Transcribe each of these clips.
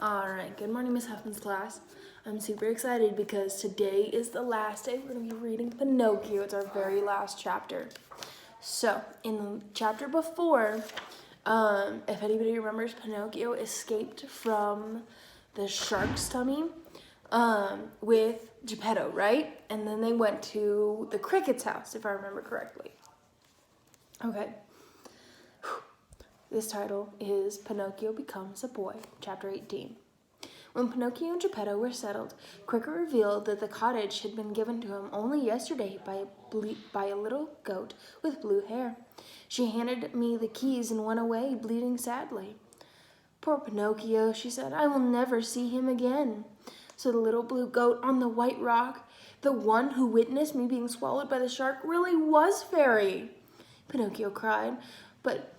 All right, good morning, Miss Huffman's class. I'm super excited because today is the last day we're going to be reading Pinocchio. It's our very last chapter. So, in the chapter before, if anybody remembers, Pinocchio escaped from the shark's tummy with Geppetto, right? And then they went to the cricket's house, if I remember correctly. Okay. This title is Pinocchio Becomes a Boy, Chapter 18. When Pinocchio and Geppetto were settled, Cricket revealed that the cottage had been given to him only yesterday by a little goat with blue hair. She handed me the keys and went away, bleating sadly. Poor Pinocchio, she said, I will never see him again. So the little blue goat on the white rock, the one who witnessed me being swallowed by the shark, really was Fairy. Pinocchio cried, but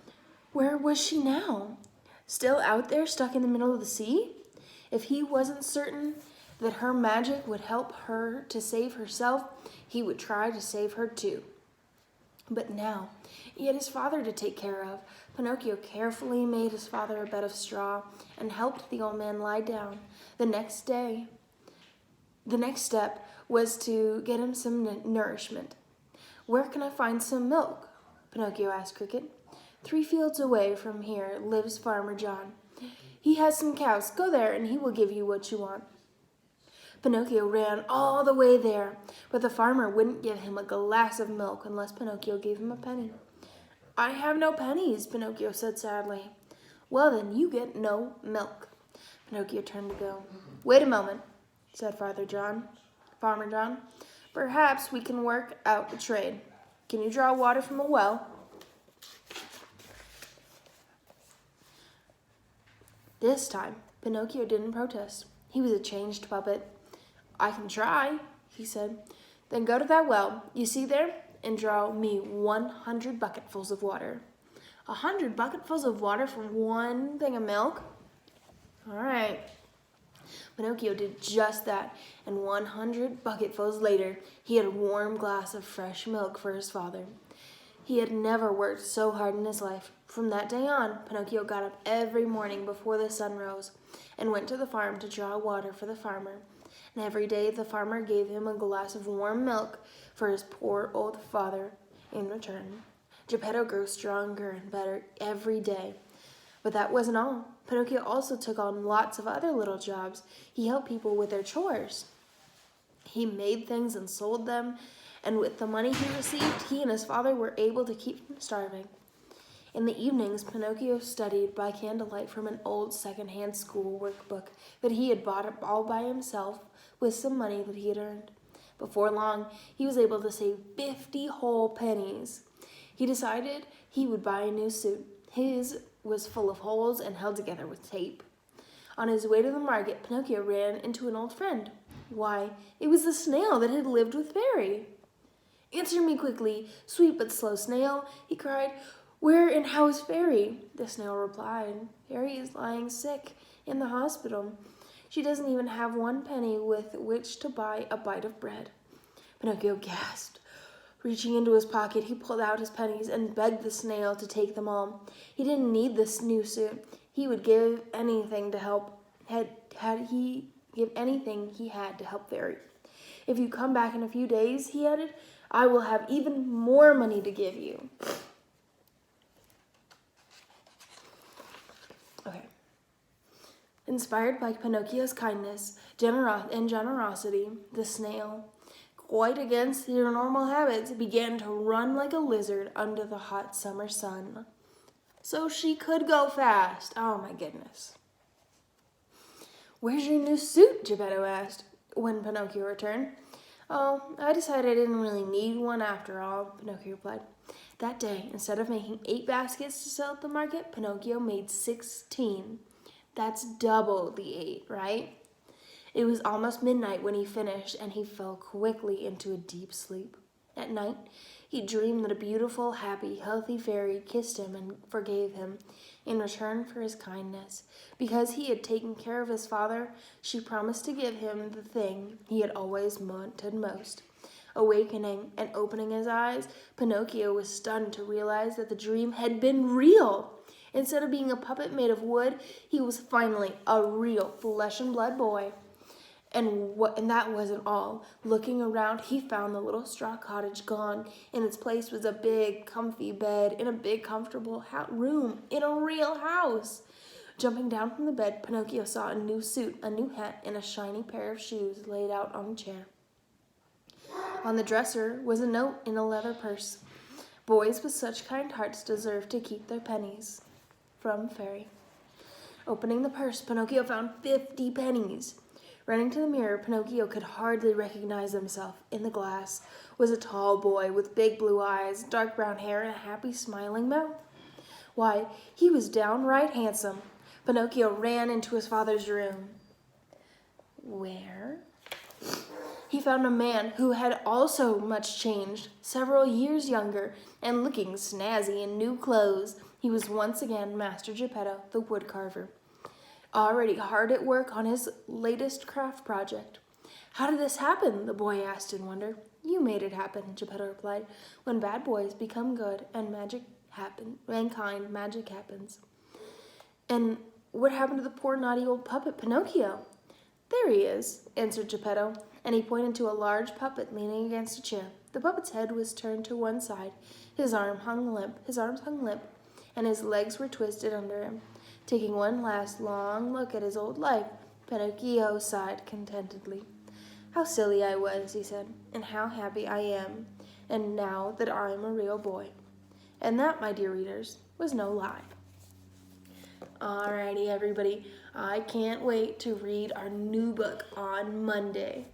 where was she now? Still out there, stuck in the middle of the sea? If he wasn't certain that her magic would help her to save herself, he would try to save her too. But now, he had his father to take care of. Pinocchio carefully made his father a bed of straw and helped the old man lie down. The next step was to get him some nourishment. Where can I find some milk? Pinocchio asked Cricket. 3 fields away from here lives Farmer John. He has some cows. Go there and he will give you what you want. Pinocchio ran all the way there, but the farmer wouldn't give him a glass of milk unless Pinocchio gave him a penny. I have no pennies, Pinocchio said sadly. Well, then you get no milk. Pinocchio turned to go. Wait a moment, said Farmer John. Perhaps we can work out a trade. Can you draw water from a well? This time, Pinocchio didn't protest. He was a changed puppet. I can try, he said. Then go to that well you see there and draw me 100 bucketfuls of water. 100 bucketfuls of water for one thing of milk? All right. Pinocchio did just that, and 100 bucketfuls later, he had a warm glass of fresh milk for his father. He had never worked so hard in his life. From that day on, Pinocchio got up every morning before the sun rose and went to the farm to draw water for the farmer. And every day the farmer gave him a glass of warm milk for his poor old father in return. Geppetto grew stronger and better every day. But that wasn't all. Pinocchio also took on lots of other little jobs. He helped people with their chores. He made things and sold them, and with the money he received, he and his father were able to keep from starving. In the evenings, Pinocchio studied by candlelight from an old second-hand school workbook that he had bought all by himself with some money that he had earned. Before long, he was able to save 50 whole pennies. He decided he would buy a new suit. His was full of holes and held together with tape. On his way to the market, Pinocchio ran into an old friend. Why, it was the snail that had lived with Fairy. Answer me quickly, sweet but slow snail, he cried. Where and how is Fairy? The snail replied. Fairy is lying sick in the hospital. She doesn't even have 1 penny with which to buy a bite of bread. Pinocchio gasped. Reaching into his pocket, he pulled out his pennies and begged the snail to take them all. He didn't need this new suit. He would give anything to help. Give anything he had to help Fairy. If you come back in a few days, he added, I will have even more money to give you. Okay. Inspired by Pinocchio's kindness and generosity, the snail, quite against their normal habits, began to run like a lizard under the hot summer sun. So she could go fast. Oh my goodness. Where's your new suit? Geppetto asked when Pinocchio returned. Oh, I decided I didn't really need one after all, Pinocchio replied. That day, instead of making 8 baskets to sell at the market, Pinocchio made 16. That's double the 8, right? It was almost midnight when he finished, and he fell quickly into a deep sleep. At night, he dreamed that a beautiful, happy, healthy fairy kissed him and forgave him in return for his kindness. Because he had taken care of his father, she promised to give him the thing he had always wanted most. Awakening and opening his eyes, Pinocchio was stunned to realize that the dream had been real. Instead of being a puppet made of wood, he was finally a real flesh and blood boy. And that wasn't all. Looking around, he found the little straw cottage gone. In its place was a big, comfy bed in a big, comfortable room in a real house. Jumping down from the bed, Pinocchio saw a new suit, a new hat, and a shiny pair of shoes laid out on a chair. On the dresser was a note in a leather purse. Boys with such kind hearts deserve to keep their pennies. From Fairy. Opening the purse, Pinocchio found 50 pennies. Running to the mirror, Pinocchio could hardly recognize himself. In the glass was a tall boy with big blue eyes, dark brown hair, and a happy, smiling mouth. Why, he was downright handsome. Pinocchio ran into his father's room. Where? He found a man who had also much changed, several years younger, and looking snazzy in new clothes. He was once again Master Geppetto, the woodcarver, already hard at work on his latest craft project. How did this happen? The boy asked in wonder. You made it happen, Geppetto replied. When bad boys become good and magic happens. And what happened to the poor naughty old puppet Pinocchio? There he is, answered Geppetto, and he pointed to a large puppet leaning against a chair. The puppet's head was turned to one side. His arms hung limp, and his legs were twisted under him. Taking one last long look at his old life, Pinocchio sighed contentedly. How silly I was, he said, and how happy I am, and now that I'm a real boy. And that, my dear readers, was no lie. Alrighty, everybody, I can't wait to read our new book on Monday.